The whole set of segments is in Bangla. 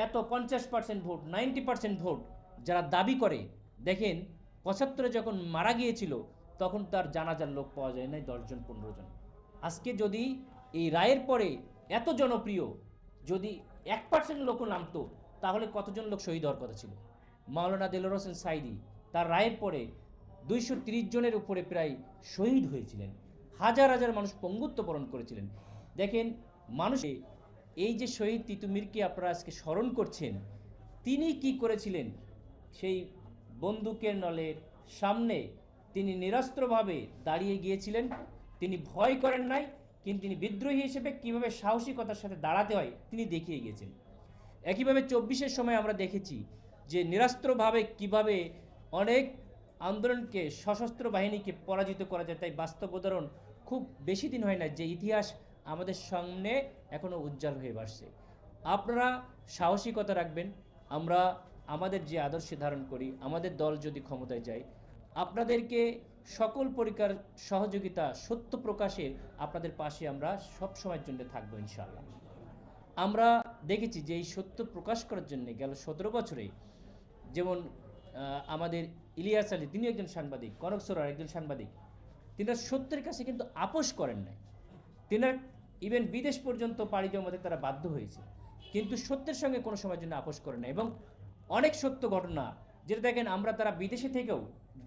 এত 50% ভোট 90% ভোট যারা দাবি করে, দেখেন 75 যখন মারা গিয়েছিল তখন তার জানাজার লোক পাওয়া যায় নাই 10 জন 15 জন। আজকে যদি এই রায়ের পরে এত জনপ্রিয় যদি 1% লোকও নামতো তাহলে কতজন লোক শহীদ হওয়ার কথা ছিল। মাওলানা দেলোয়ার হোসেন সাঈদী তার রায়ের পরে 230 জনের উপরে প্রায় শহীদ হয়েছিলেন, হাজার হাজার মানুষ পঙ্গুত্ব বরণ করেছিলেন। দেখেন মানুষ এই যে শহীদ তিতুমিরকে আপনারা আজকে স্মরণ করছেন, তিনি কি করেছিলেন? সেই বন্দুকের নলের সামনে তিনি নিরস্ত্রভাবে দাঁড়িয়ে গিয়েছিলেন। তিনি ভয় করেন নাই, কিন্তু তিনি বিদ্রোহী হিসেবে কীভাবে সাহসিকতার সাথে দাঁড়াতে হয় তিনি দেখিয়ে গিয়েছেন। একইভাবে 24-এর সময় আমরা দেখেছি যে নিরস্ত্রভাবে কিভাবে অনেক আন্দোলনকে সশস্ত্র বাহিনীকে পরাজিত করা যায়। তাই বাস্তব উদাহরণ খুব বেশি দিন হয় না যে ইতিহাস আমাদের সামনে এখনও উজ্জ্বল হয়ে আসছে। আপনারা সাহসিকতা রাখবেন। আমরা আমাদের যে আদর্শে ধারণ করি, আমাদের দল যদি ক্ষমতায় যায়, আপনাদেরকে সকল প্রকার সহযোগিতা সত্য প্রকাশে আপনাদের পাশে আমরা সব সময়ের জন্য থাকবো ইনশাআল্লাহ। আমরা দেখেছি যে এই সত্য প্রকাশ করার জন্য গেল 17 বছরে যেমন আমাদের ইলিয়াস আলী, তিনি একজন সাংবাদিক, কনক সরার একজন সাংবাদিক, তিনি সত্যের কাছে কিন্তু আপোষ করেন নাই। তিনার ইভেন বিদেশ পর্যন্ত পাড়ি জমাতে তারা বাধ্য হয়েছে, কিন্তু সত্যের সঙ্গে কোনো সময়ের জন্য আপোষ করে না। এবং অনেক সত্য ঘটনা যেটা দেখেন আমরা তারা বিদেশে থেকেও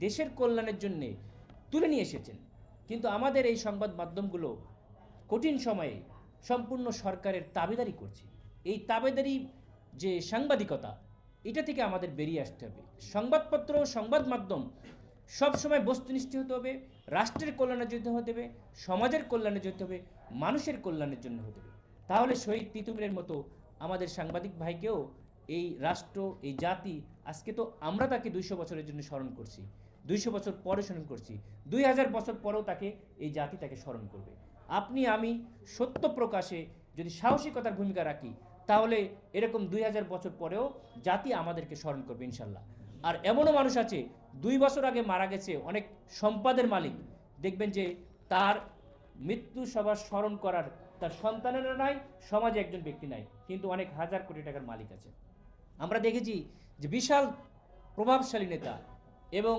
দেশের কল্যাণের জন্যে তুলে নিয়ে এসেছেন। কিন্তু আমাদের এই সংবাদ মাধ্যমগুলো কঠিন সময়ে সম্পূর্ণ সরকারের তাবেদারি করছে। এই তাবেদারি যে সাংবাদিকতা, এটা থেকে আমাদের বেরিয়ে আসতে হবে। সংবাদপত্র, সংবাদ মাধ্যম সবসময় বস্তুনিষ্ঠ হতে হবে, রাষ্ট্রের কল্যাণের জন্য হতে হবে, সমাজের কল্যাণের জন্য হবে, মানুষের কল্যাণের জন্য হতে হবে। তাহলে শহীদ তিতুমিরের মতো আমাদের সাংবাদিক ভাইকেও এই রাষ্ট্র, এই জাতি, আজকে তো আমরা তাকে 200 বছরের জন্য স্মরণ করছি, 200 বছর পরে স্মরণ করছি, 2000 বছর পরেও তাকে এই জাতি তাকে স্মরণ করবে। আপনি আমি সত্য প্রকাশে যদি সাহসিকতার ভূমিকা রাখি তাহলে এরকম 2000 বছর পরেও জাতি আমাদেরকে স্মরণ করবে ইনশাল্লাহ। আর এমনও মানুষ আছে 2 বছর আগে মারা গেছে অনেক সম্পদের মালিক, দেখবেন যে তার মৃত্যু সভা স্মরণ করার তার সন্তানেরা নাই, সমাজে একজন ব্যক্তি নাই, কিন্তু অনেক হাজার কোটি টাকার মালিক আছে। আমরা দেখেছি যে বিশাল প্রভাবশালী নেতা এবং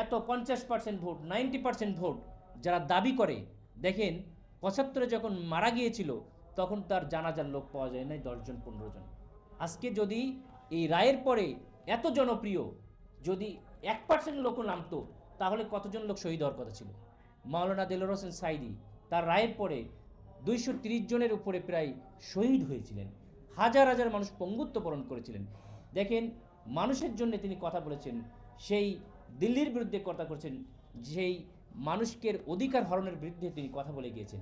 এত 50% ভোট 90% ভোট যারা দাবি করে, দেখেন 75 যখন মারা গিয়েছিল তখন তার জানাজার লোক পাওয়া যায় নাই 10 জন 15 জন। আজকে যদি এই রায়ের পরে এত জনপ্রিয় যদি 1% লোকও নামতো তাহলে কতজন লোক শহীদ হওয়ার কথা ছিল। মাওলানা দেলোয়ার হোসেন সাঈদী তার রায়ের পরে 230 জনের উপরে প্রায় শহীদ হয়েছিলেন, হাজার হাজার মানুষ পঙ্গুত্ব বরণ করেছিলেন। দেখেন মানুষের জন্য তিনি কথা বলেছেন, সেই দিল্লির বিরুদ্ধে কথা করেছেন, যেই মানুষকে অধিকার হরণের বিরুদ্ধে তিনি কথা বলে গিয়েছেন।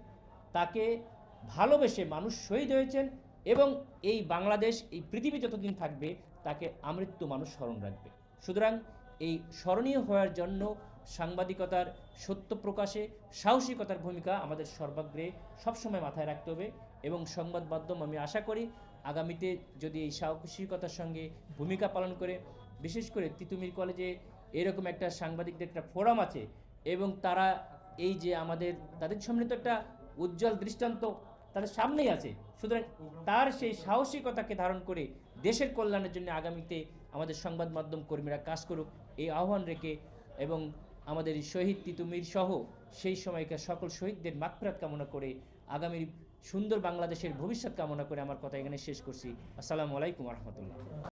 তাকে ভালোবেসে মানুষ শহীদ হয়েছেন এবং এই বাংলাদেশ, এই পৃথিবী যতদিন থাকবে তাকে আমৃত্যু মানুষ স্মরণ রাখবে। সুতরাং এই স্মরণীয় হওয়ার জন্য সাংবাদিকতার সত্য প্রকাশে সাহসিকতার ভূমিকা আমাদের সর্বাগ্রে সবসময় মাথায় রাখতে হবে। এবং সংবাদ মাধ্যম আমি আশা করি আগামীতে যদি এই সাহসিকতার সঙ্গে ভূমিকা পালন করে, বিশেষ করে তিতুমির কলেজে এরকম একটা সাংবাদিকদের একটা ফোরাম আছে এবং তারা এই যে আমাদের তাদের সামনে তো একটা উজ্জ্বল দৃষ্টান্ত তাদের সামনেই আছে। সুতরাং তার সেই সাহসিকতাকে ধারণ করে দেশের কল্যাণের জন্য আগামীতে আমাদের সংবাদ মাধ্যম কর্মীরা কাজ করুক এই আহ্বান রেখে, এবং আমাদের শহীদ তিতুমির সহ সেই সময়কার সকল শহীদদের মাগফিরাত কামনা করে আগামীর সুন্দর বাংলাদেশের ভবিষ্যৎ কামনা করে আমার কথা এখানে শেষ করছি। আসসালামু আলাইকুম রহমতুল্লাহ।